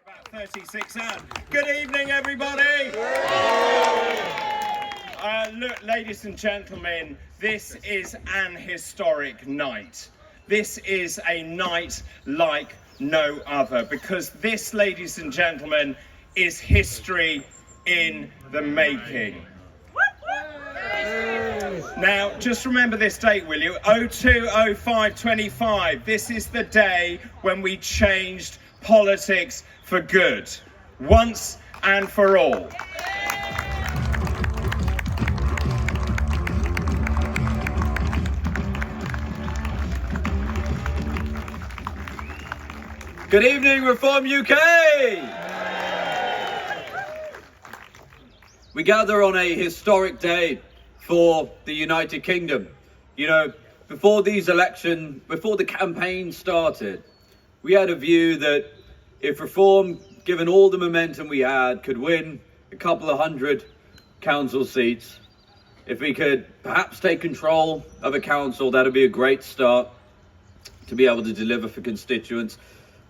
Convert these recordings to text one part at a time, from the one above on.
About 36 hours. Good evening, everybody. Look, ladies and gentlemen, this is an historic night. This is a night like no other, because this, ladies and gentlemen, is history in the making. Now, just remember this date, will you? 02/05/25. This is the day when we changed politics for good, once and for all. Good evening, Reform UK! We gather on a historic day for the United Kingdom. You know, before the campaign started, we had a view that if Reform, given all the momentum we had, could win a couple of hundred council seats, if we could perhaps take control of a council, that'd be a great start to be able to deliver for constituents.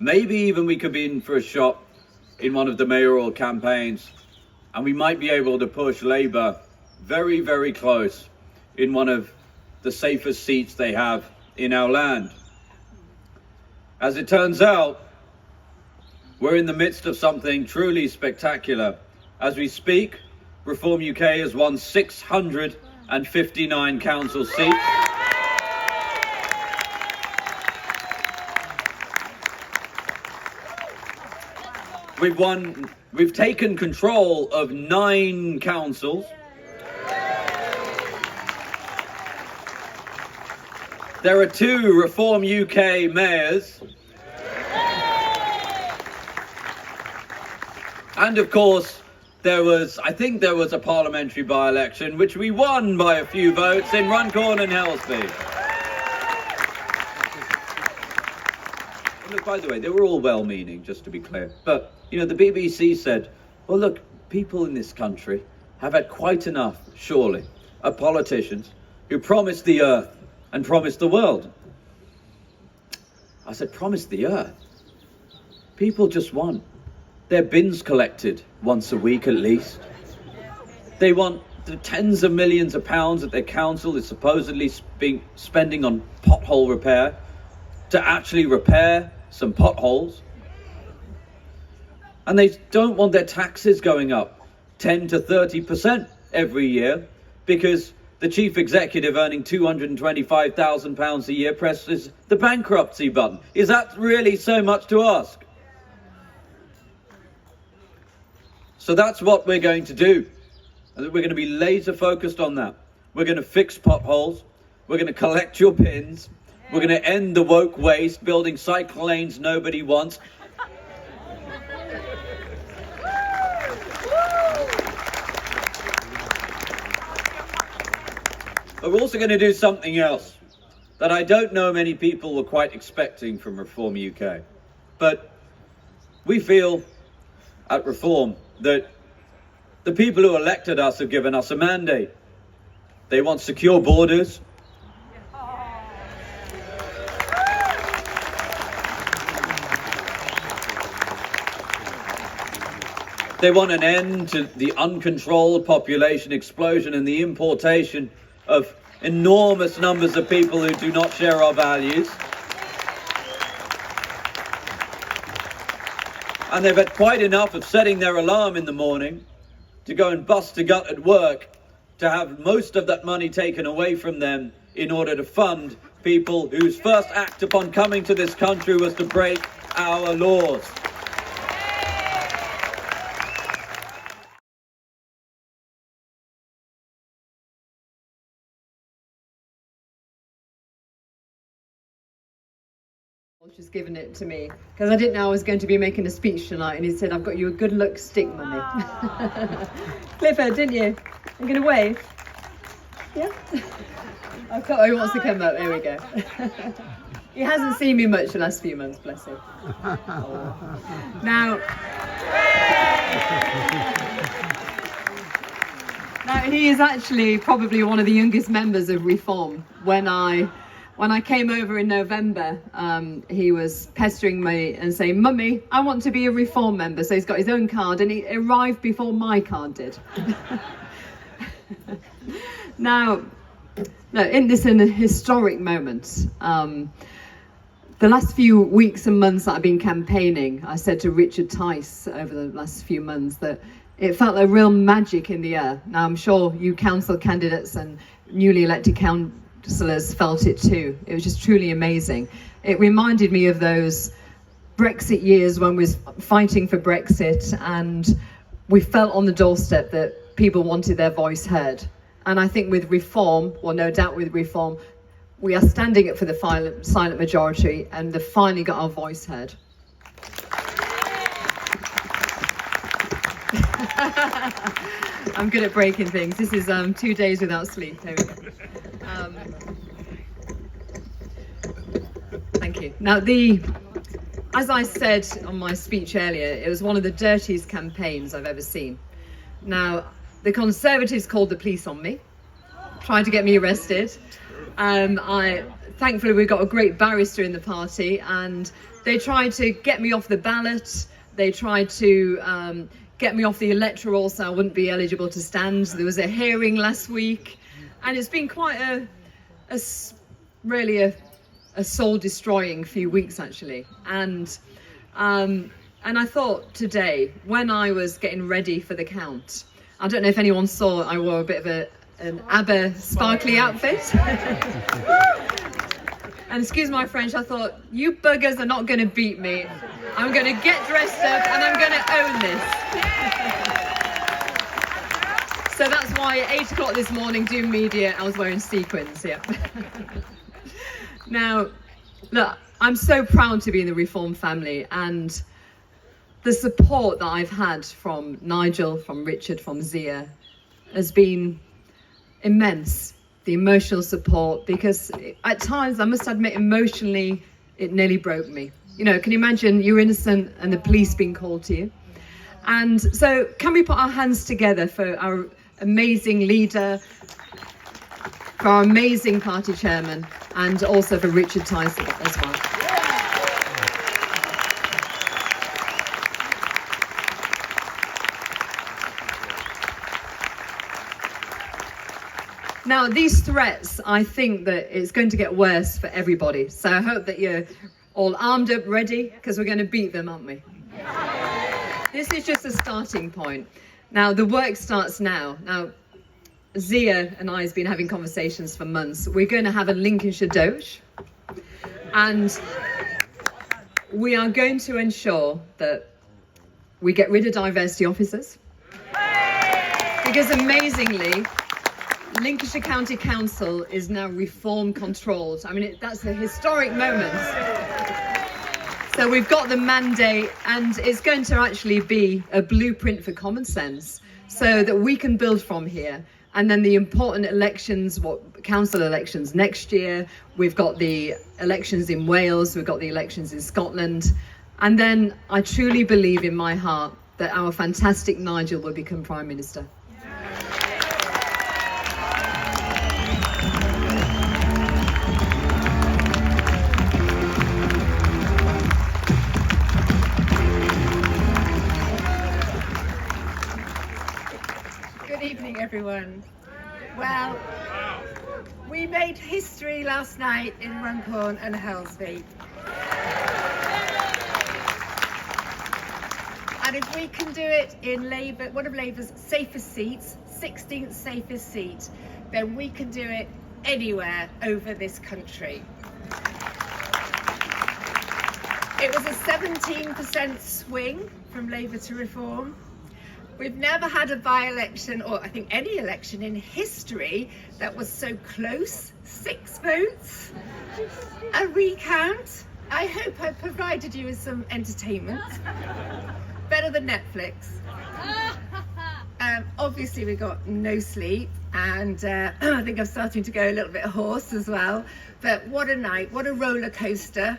Maybe even we could be in for a shot in one of the mayoral campaigns, and we might be able to push Labour very, very close in one of the safest seats they have in our land. As it turns out, we're in the midst of something truly spectacular. As we speak, Reform UK has won 659 council seats. We've taken control of 9 councils. There are 2 Reform UK mayors. And of course, I think there was a parliamentary by-election, which we won by a few votes in Runcorn and Helsby. Look, by the way, they were all well-meaning, just to be clear. But, you know, the BBC said, well, look, people in this country have had quite enough, surely, of politicians who promised the earth and promised the world. I said, promised the earth? People just want their bins collected once a week at least. They want the tens of millions of pounds that their council is supposedly spending on pothole repair to actually repair some potholes. And they don't want their taxes going up 10 to 30% every year because the chief executive earning £225,000 a year presses the bankruptcy button. Is that really so much to ask? So that's what we're going to do. And we're going to be laser focused on that. We're going to fix potholes. We're going to collect your bins. We're going to end the woke waste, building cycle lanes nobody wants. But we're also going to do something else that I don't know many people were quite expecting from Reform UK. But we feel at Reform that the people who elected us have given us a mandate. They want secure borders. They want an end to the uncontrolled population explosion and the importation of enormous numbers of people who do not share our values. And they've had quite enough of setting their alarm in the morning to go and bust a gut at work, to have most of that money taken away from them in order to fund people whose first act upon coming to this country was to break our laws. Just given it to me because I didn't know I was going to be making a speech tonight, and he said, I've got you a good look stick, mummy. Clifford, didn't you? I'm going to wave. Yeah. Oh, he wants to come up. There we go. He hasn't seen me much the last few months, bless him. Now he is actually probably one of the youngest members of Reform when I when I came over in November, he was pestering me and saying, "Mummy, I want to be a Reform member." So he's got his own card, and it arrived before my card did. Now, no, in a historic moment, the last few weeks and months that I've been campaigning, I said to Richard Tice over the last few months that it felt like real magic in the air. Now, I'm sure you council candidates and newly elected councillors felt it too. It was just truly amazing. It reminded me of those Brexit years when we was fighting for Brexit, and we felt on the doorstep that people wanted their voice heard. And I think with Reform, well, no doubt with Reform, we are standing up for the silent majority, and they've finally got our voice heard. I'm good at breaking things. This is 2 days without sleep. There we go. Thank you. Now, as I said on my speech earlier, it was one of the dirtiest campaigns I've ever seen. Now, the Conservatives called the police on me, trying to get me arrested. Thankfully, we've got a great barrister in the party, and they tried to get me off the ballot. They tried to get me off the electoral so I wouldn't be eligible to stand. There was a hearing last week, and it's been quite really a soul-destroying few weeks, actually. And I thought today, when I was getting ready for the count, I don't know if anyone saw, I wore a bit of an ABBA sparkly outfit. And excuse my French, I thought, you buggers are not going to beat me. I'm going to get dressed up and I'm going to own this. So that's why at 8 o'clock this morning, doing media, I was wearing sequins, yeah. Now, look, I'm so proud to be in the Reform family, and the support that I've had from Nigel, from Richard, from Zia has been immense. The emotional support, because at times, I must admit, emotionally, it nearly broke me. You know, can you imagine you're innocent and the police being called to you? And so can we put our hands together for our amazing leader, for our amazing party chairman, and also for Richard Tyson as well. Now, these threats, I think that it's going to get worse for everybody. So I hope that you're all armed up, ready, because we're going to beat them, aren't we? This is just a starting point. Now, the work starts now. Now, Zia and I have been having conversations for months. We're going to have a Lincolnshire Doge, and we are going to ensure that we get rid of diversity officers, because amazingly, Lincolnshire County Council is now Reform controlled. I mean, that's a historic moment. So we've got the mandate, and it's going to actually be a blueprint for common sense so that we can build from here. And then the important elections, council elections next year, we've got the elections in Wales, we've got the elections in Scotland. And then I truly believe in my heart that our fantastic Nigel will become Prime Minister. Good evening, everyone. Well, we made history last night in Runcorn and Helsby. And if we can do it in Labour, one of Labour's safest seats, 16th safest seat, then we can do it anywhere over this country. It was a 17% swing from Labour to Reform. We've never had a by-election, or I think any election in history, that was so close. 6 votes, a recount. I hope I provided you with some entertainment. Better than Netflix. Obviously we got no sleep, and I think I'm starting to go a little bit hoarse as well. But what a night, what a roller coaster.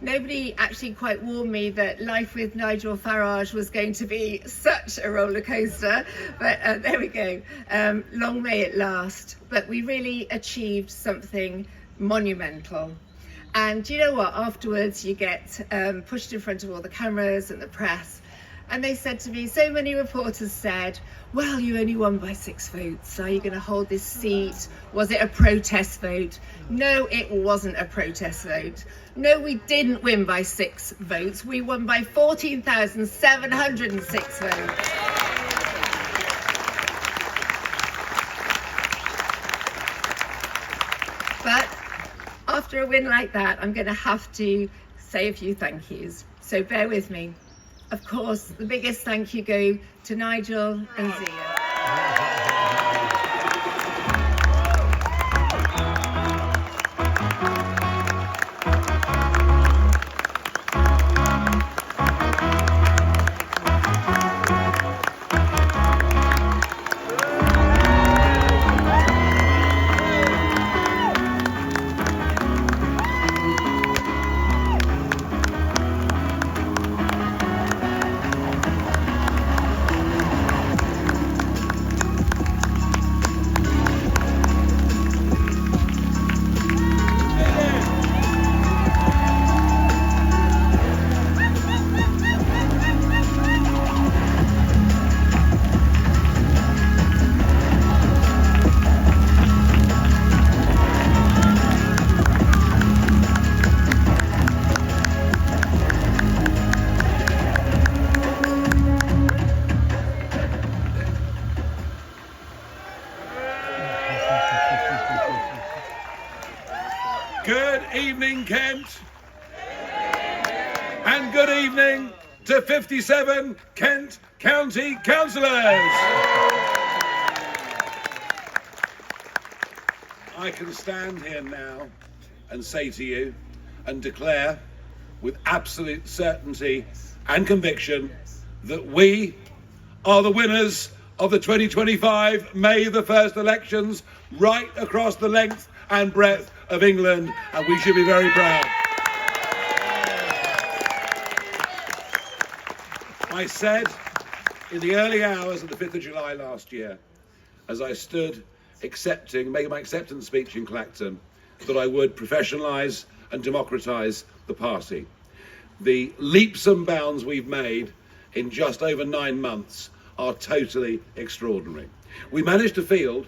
Nobody actually quite warned me that life with Nigel Farage was going to be such a roller coaster, but there we go. Long may it last. But we really achieved something monumental. And you know what? Afterwards, you get pushed in front of all the cameras and the press. And they said to me, so many reporters said, well, you only won by 6 votes. Are you going to hold this seat? Was it a protest vote? No, it wasn't a protest vote. No, we didn't win by 6 votes. We won by 14,706 votes. But after a win like that, I'm going to have to say a few thank yous. So bear with me. Of course, the biggest thank you go to Nigel and Zia. Good evening, Kent. And good evening to 57 Kent County Councillors. I can stand here now and say to you and declare with absolute certainty and conviction that we are the winners of the 2025 May the 1st elections right across the length and breadth of England, and we should be very proud. I said in the early hours of the 5th of July last year, as I stood making my acceptance speech in Clacton, that I would professionalise and democratise the party. The leaps and bounds we've made in just over 9 months are totally extraordinary. We managed to field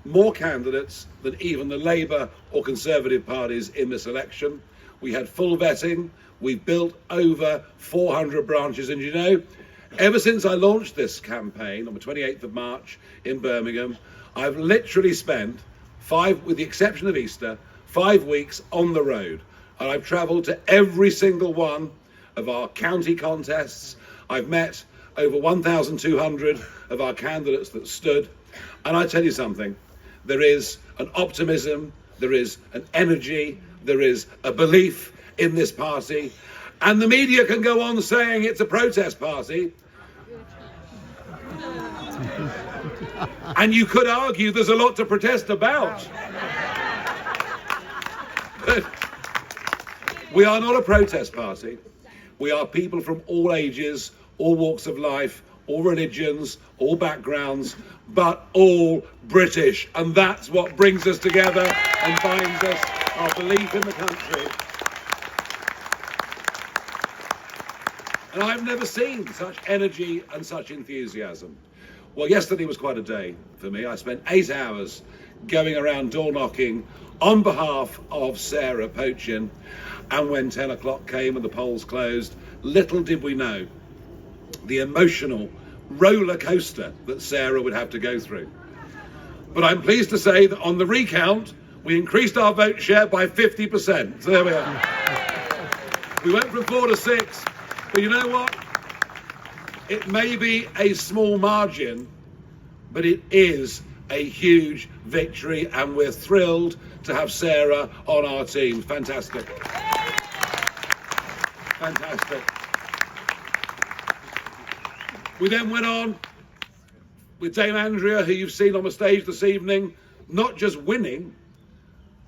more candidates than even the Labour or Conservative parties in this election. We had full vetting. We've built over 400 branches. And you know, ever since I launched this campaign on the 28th of March in Birmingham, I've literally spent with the exception of Easter, 5 weeks on the road. And I've travelled to every single one of our county contests. I've met over 1,200 of our candidates that stood. And I tell you something, there is an optimism, there is an energy, there is a belief in this party. And the media can go on saying it's a protest party. And you could argue there's a lot to protest about. But we are not a protest party. We are people from all ages, all walks of life, all religions, all backgrounds, but all British. And that's what brings us together and binds us, our belief in the country. And I've never seen such energy and such enthusiasm. Well, yesterday was quite a day for me. I spent 8 hours going around door knocking on behalf of Sarah Pochin. And when 10 o'clock came and the polls closed, little did we know the emotional roller coaster that Sarah would have to go through. But I'm pleased to say that on the recount, we increased our vote share by 50%. So there we are. We went from 4 to 6, but you know what? It may be a small margin, but it is a huge victory, and we're thrilled to have Sarah on our team. Fantastic. Fantastic. We then went on with Dame Andrea, who you've seen on the stage this evening, not just winning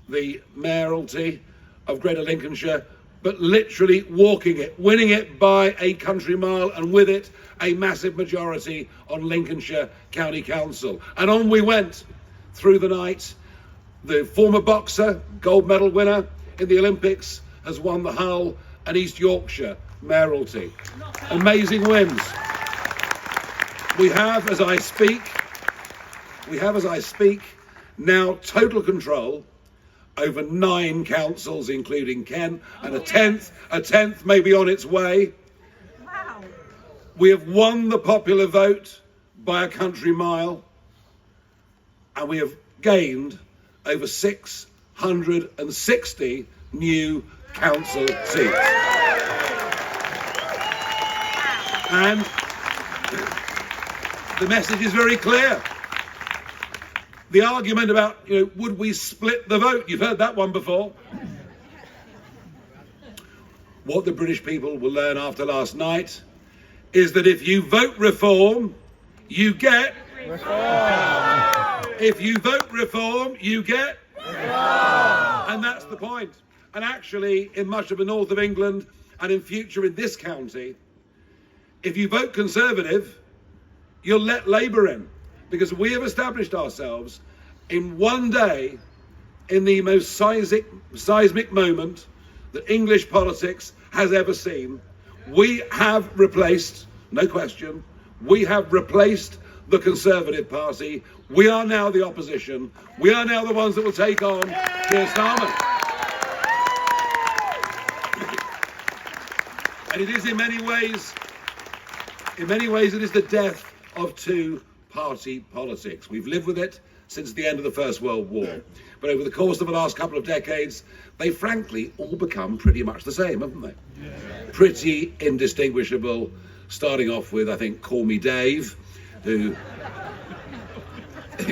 the mayoralty of Greater Lincolnshire, but literally walking it, winning it by a country mile, and with it, a massive majority on Lincolnshire County Council. And on we went through the night, The former boxer, gold medal winner in the Olympics, has won the Hull and East Yorkshire mayoralty. Amazing wins. We have, as I speak, now total control over 9 councils, including Kent, and a tenth may be on its way. Wow. We have won the popular vote by a country mile, and we have gained over 660 new council seats. And the message is very clear. The argument about, would we split the vote? You've heard that one before. What the British people will learn after last night is that if you vote reform, you get reform. If you vote reform, you get reform. And that's the point. And actually, in much of the north of England and in future in this county, if you vote Conservative, you'll let Labour in. Because we have established ourselves in one day in the most seismic moment that English politics has ever seen. We have replaced, no question, we have replaced the Conservative Party. We are now the opposition. We are now the ones that will take on Keir Starmer. And it is in many ways, it is the death of two-party politics. We've lived with it since the end of the First World War. But over the course of the last couple of decades, they've frankly all become pretty much the same, haven't they? Yeah. Pretty indistinguishable, starting off with, I think, Call Me Dave, who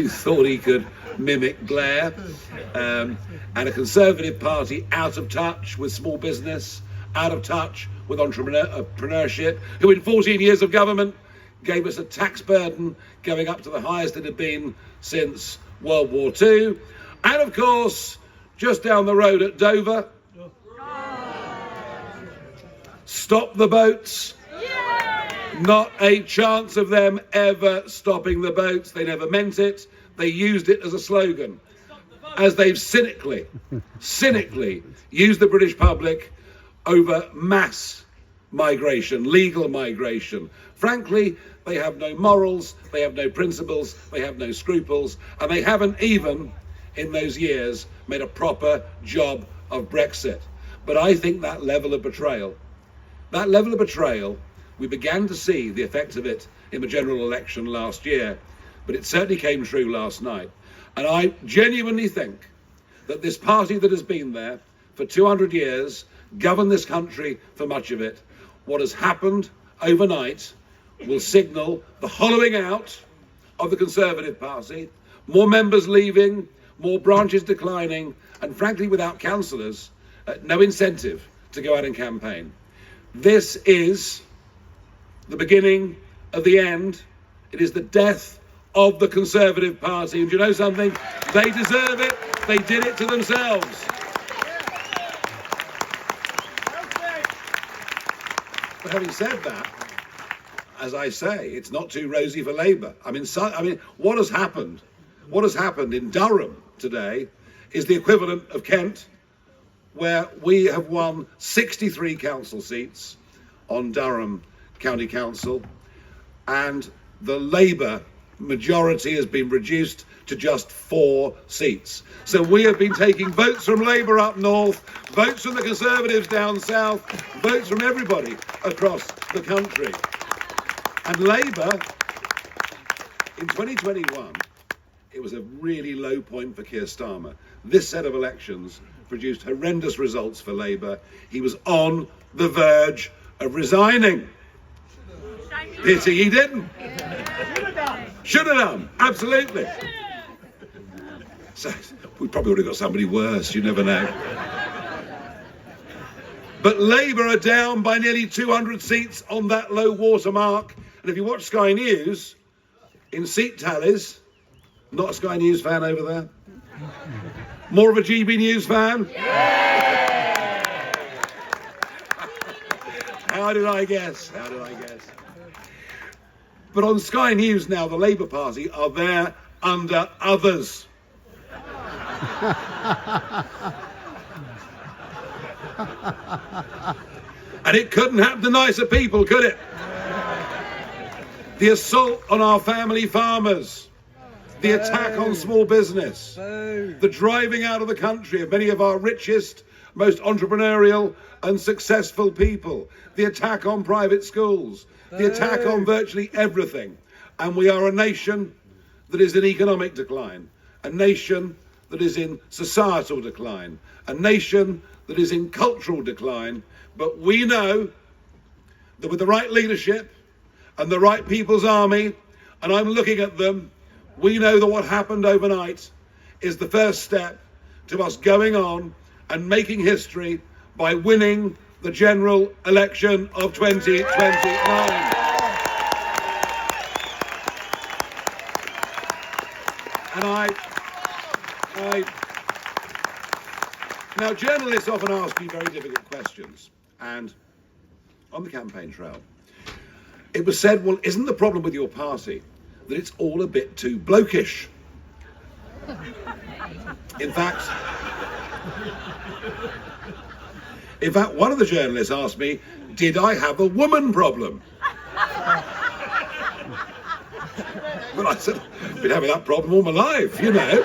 thought he could mimic Blair, and a Conservative Party out of touch with small business, out of touch with entrepreneurship, who in 14 years of government gave us a tax burden going up to the highest it had been since World War II. And of course, just down the road at Dover, stop the boats. Not a chance of them ever stopping the boats. They never meant it. They used it as a slogan, as they've cynically used the British public over mass migration, legal migration. Frankly, they have no morals, they have no principles, they have no scruples, and they haven't even, in those years, made a proper job of Brexit. But I think that level of betrayal, we began to see the effect of it in the general election last year, but it certainly came true last night. And I genuinely think that this party that has been there for 200 years, governed this country for much of it, what has happened overnight will signal the hollowing out of the Conservative Party, more members leaving, more branches declining, and frankly, without councillors, no incentive to go out and campaign. This is the beginning of the end. It is the death of the Conservative Party. And do you know something? They deserve it. They did it to themselves. But having said that, as I say, it's not too rosy for Labour. I mean, what has happened? What has happened in Durham today is the equivalent of Kent, where we have won 63 council seats on Durham County Council, and the Labour majority has been reduced to just 4 seats. So we have been taking votes from Labour up north, votes from the Conservatives down south, votes from everybody across the country. And Labour, in 2021, it was a really low point for Keir Starmer. This set of elections produced horrendous results for Labour. He was on the verge of resigning. Pity he didn't. Should have done, absolutely. So we probably would have got somebody worse, you never know. But Labour are down by nearly 200 seats on that low water mark. And if you watch Sky News, in seat tallies, not a Sky News fan over there? More of a GB News fan? Yeah! How did I guess? But on Sky News now, the Labour Party are there under others. And it couldn't happen to nicer people, could it? The assault on our family farmers, the attack on small business, the driving out of the country of many of our richest, most entrepreneurial and successful people, the attack on private schools, the attack on virtually everything. And we are a nation that is in economic decline, a nation that is in societal decline, a nation that is in cultural decline. But we know that with the right leadership and the right people's army, and I'm looking at them, we know that what happened overnight is the first step to us going on and making history by winning the general election of 2029. And now journalists often ask me very difficult questions, and on the campaign trail, it was said, well, isn't the problem with your party that it's all a bit too blokish? In fact, one of the journalists asked me, did I have a woman problem? But I said, I've been having that problem all my life, you know.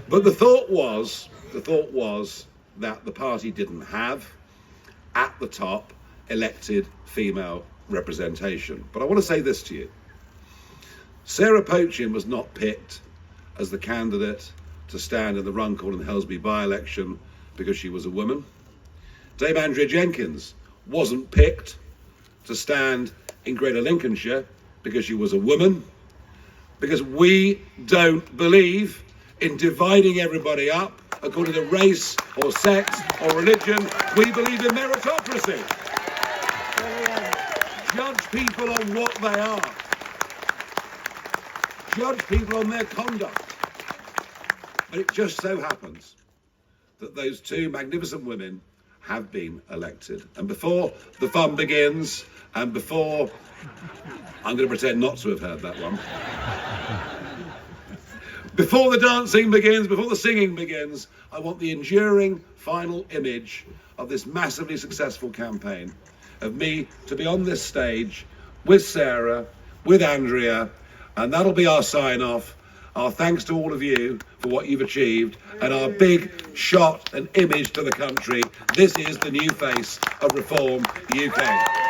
But the thought was that the party didn't have, at the top, elected female representation. But I want to say this to you. Sarah Pochin was not picked as the candidate to stand in the Runcorn and Helsby by-election because she was a woman. Dame Andrea Jenkins wasn't picked to stand in Greater Lincolnshire because she was a woman. Because we don't believe in dividing everybody up according to race or sex or religion. We believe in meritocracy. Judge people on what they are. Judge people on their conduct. But it just so happens that those two magnificent women have been elected. And before the fun begins, and before, I'm going to pretend not to have heard that one. Before the dancing begins, before the singing begins, I want the enduring final image of this massively successful campaign, of me to be on this stage with Sarah, with Andrea, and that'll be our sign-off. Our thanks to all of you for what you've achieved, and our big shot and image to the country. This is the new face of Reform UK.